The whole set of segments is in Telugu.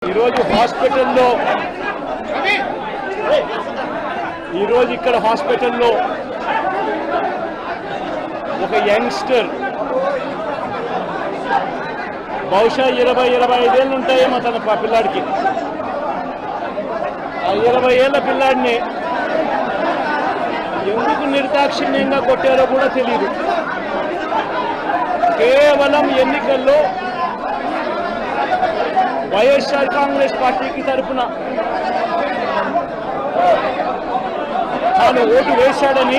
ఈరోజు ఇక్కడ హాస్పిటల్లో ఒక యంగ్స్టర్ బహుశా 20-25 ఏళ్ళు ఉంటాయేమో తన పిల్లాడికి. ఆ 20 ఏళ్ల పిల్లాడిని ఎందుకు నిర్దాక్షిణ్యంగా కొట్టారో కూడా తెలియదు. కేవలం ఎన్నికల్లో వైఎస్ఆర్ కాంగ్రెస్ పార్టీకి తరఫున తాను ఓటు వేశాడని,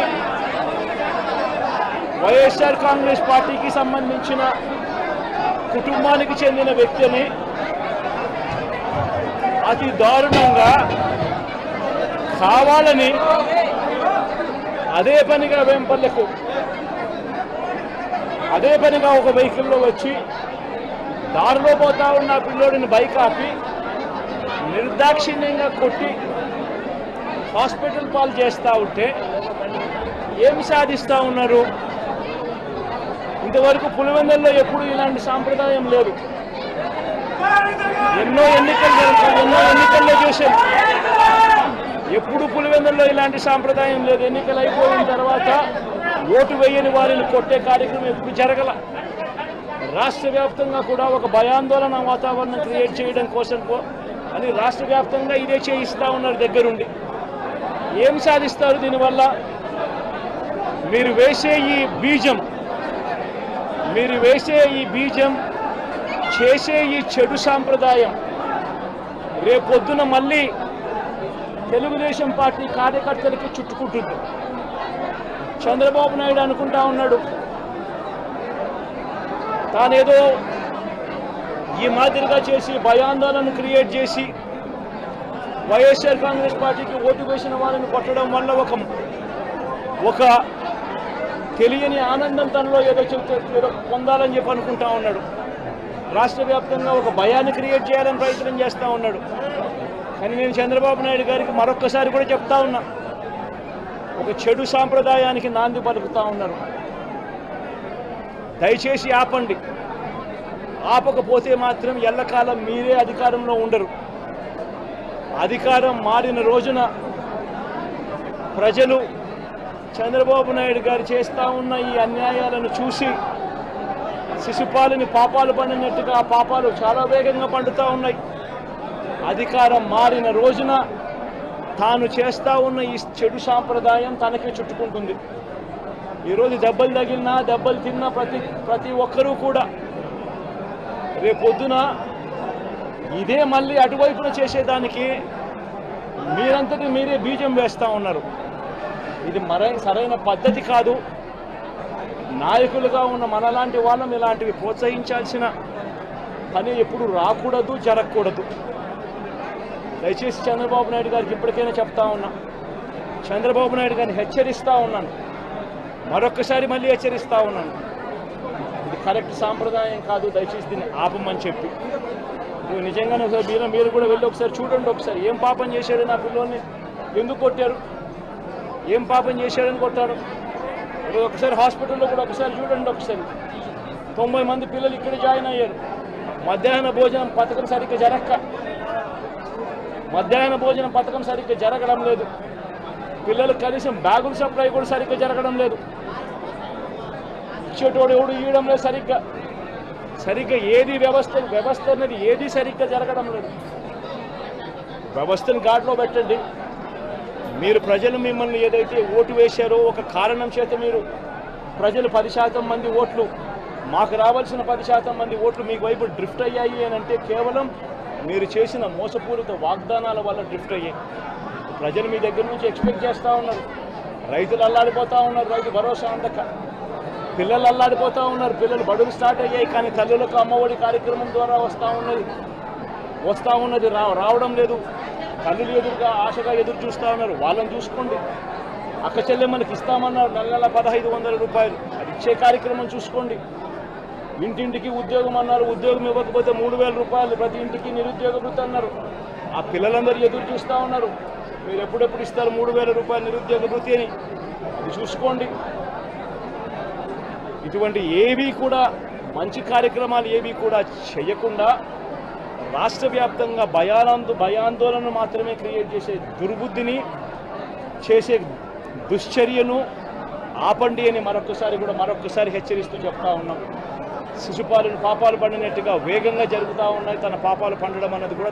వైఎస్ఆర్ కాంగ్రెస్ పార్టీకి సంబంధించిన కుటుంబానికి చెందిన వ్యక్తిని అతి దారుణంగా కావాలని అదే పనిగా ఒక వెహికల్లో వచ్చి దారిలో పోతా ఉన్న పిల్లోడిని బైక్ ఆపి నిర్దాక్షిణ్యంగా కొట్టి హాస్పిటల్ పాలు చేస్తూ ఉంటే ఏమి సాధిస్తూ ఉన్నారు? ఇంతవరకు పులివెందుల్లో ఎప్పుడు ఇలాంటి సాంప్రదాయం లేదు. ఎన్నో ఎన్నికల్లో చూశారు, ఎప్పుడు పులివెందుల్లో ఇలాంటి సాంప్రదాయం లేదు. ఎన్నికలు అయిపోయిన తర్వాత ఓటు వేయని వారిని కొట్టే కార్యక్రమం ఎప్పుడు జరగల. రాష్ట్ర వ్యాప్తంగా కూడా ఒక భయాందోళన వాతావరణం క్రియేట్ చేయడం కోసం అని రాష్ట్ర వ్యాప్తంగా ఇదే చేయిస్తూ ఉన్నారు దగ్గరుండి. ఏం సాధిస్తారు దీనివల్ల? మీరు వేసే ఈ బీజం చేసే ఈ చెడు సాంప్రదాయం రేపొద్దున మళ్ళీ తెలుగుదేశం పార్టీ కార్యకర్తలకి చుట్టుకుంటుంది. చంద్రబాబు నాయుడు అనుకుంటా ఉన్నాడు తానేదో ఈ మాదిరిగా చేసి భయాందోళన క్రియేట్ చేసి వైఎస్ఆర్ కాంగ్రెస్ పార్టీకి ఓటు వేసిన వాళ్ళని కొట్టడం వల్ల ఒక తెలియని ఆనందం తనలో ఏదో పొందాలని చెప్పి అనుకుంటా ఉన్నాడు. రాష్ట్ర వ్యాప్తంగా ఒక భయాన్ని క్రియేట్ చేయాలని ప్రయత్నం చేస్తూ ఉన్నాడు. కానీ నేను చంద్రబాబు నాయుడు గారికి మరొక్కసారి కూడా చెప్తా ఉన్నా, ఒక చెడు సాంప్రదాయానికి నాంది పలుకుతూ ఉన్నారు. దయచేసి ఆపండి. ఆపకపోతే మాత్రం ఎల్లకాలం మీరే అధికారంలో ఉండరు. అధికారం మారిన రోజున ప్రజలు చంద్రబాబు నాయుడు గారు చేస్తూ ఉన్న ఈ అన్యాయాలను చూసి శిశుపాలని పాపాలు పండినట్టుగా ఆ పాపాలు చాలా వేగంగా పండుతూ ఉన్నాయి. అధికారం మారిన రోజున తాను చేస్తూ ఉన్న ఈ చెడు సాంప్రదాయం తనకే చుట్టుకుంటుంది. ఈరోజు దెబ్బలు తగిలినా దెబ్బలు తిన్నా ప్రతి ఒక్కరూ కూడా రేపొద్దున ఇదే మళ్ళీ అటువైపున చేసేదానికి మీరంతటి మీరే బీజం వేస్తూ ఉన్నారు. ఇది సరైన పద్ధతి కాదు. నాయకులుగా ఉన్న మనలాంటి వాళ్ళం ఇలాంటివి ప్రోత్సహించాల్సిన పని ఎప్పుడు రాకూడదు, జరగకూడదు. దయచేసి చంద్రబాబు నాయుడు గారికి ఇప్పటికైనా చెప్తా ఉన్నా, చంద్రబాబు నాయుడు గారిని హెచ్చరిస్తూ ఉన్నాను, మరొక్కసారి మళ్ళీ హెచ్చరిస్తూ ఉన్నాను, ఇది కరెక్ట్ సాంప్రదాయం కాదు, దయచేసి దీన్ని ఆపమని చెప్పి. నువ్వు నిజంగానే మీరు కూడా వెళ్ళి ఒకసారి చూడండి. ఒకసారి ఏం పాపం చేశాడు నా పిల్లోని, ఎందుకు కొట్టారు, ఏం పాపం చేశాడని కొట్టారు. ఒకసారి హాస్పిటల్లో కూడా ఒకసారి చూడండి. ఒకసారి 90 మంది పిల్లలు ఇక్కడ జాయిన్ అయ్యారు. మధ్యాహ్న భోజనం పథకం సరిగ్గా జరగడం లేదు. పిల్లలు కనీసం బ్యాగుల సప్లై కూడా సరిగ్గా జరగడం లేదు. ఇచ్చేటోడు ఎవడు ఇవ్వడం లేదు సరిగ్గా ఏది వ్యవస్థ అనేది ఏది సరిగ్గా జరగడం లేదు. వ్యవస్థను గాడిలో పెట్టండి. మీరు ప్రజలు మిమ్మల్ని ఏదైతే ఓటు వేశారో ఒక కారణం చేత మీరు ప్రజలు 10% మంది ఓట్లు, మాకు రావాల్సిన 10% మంది ఓట్లు మీకు వైపు డ్రిఫ్ట్ అయ్యాయి అని అంటే కేవలం మీరు చేసిన మోసపూరిత వాగ్దానాల వల్ల డ్రిఫ్ట్ అయ్యాయి. ప్రజలు మీ దగ్గర నుంచి ఎక్స్పెక్ట్ చేస్తూ ఉన్నారు. రైతులు అల్లాడిపోతూ ఉన్నారు, రైతు భరోసా అందక. పిల్లలు అల్లాడిపోతూ ఉన్నారు, పిల్లలు బడులు స్టార్ట్ అయ్యాయి కానీ తల్లులకు అమ్మఒడి కార్యక్రమం ద్వారా వస్తూ ఉన్నది రావడం లేదు. తల్లులు ఆశగా ఎదురు చూస్తూ ఉన్నారు. వాళ్ళని చూసుకోండి. అక్క చెల్లెమ్మలకి ఇస్తామన్నారు నెల 1500 రూపాయలు, అది ఇచ్చే కార్యక్రమం చూసుకోండి. ఇంటింటికి ఉద్యోగం అన్నారు, ఉద్యోగం ఇవ్వకపోతే 3000 రూపాయలు ప్రతి ఇంటికి నిరుద్యోగ వృత్తి అన్నారు. ఆ పిల్లలందరూ ఎదురు చూస్తూ ఉన్నారు, మీరు ఎప్పుడెప్పుడు ఇస్తారు 3000 రూపాయలు నిరుద్యోగ వృత్తి అని. అది చూసుకోండి. ఇటువంటి ఏవి కూడా మంచి కార్యక్రమాలు ఏవి కూడా చేయకుండా రాష్ట్ర వ్యాప్తంగా భయాందోళన మాత్రమే క్రియేట్ చేసే దుర్బుద్ధిని చేసే దుశ్చర్యను ఆపండి అని మరొకసారి హెచ్చరిస్తూ చెప్తా ఉన్నాం. శిశుపాలుని పాపాలు పండినట్టుగా వేగంగా జరుగుతూ ఉన్నాయి. తన పాపాలు పండడం అన్నది కూడా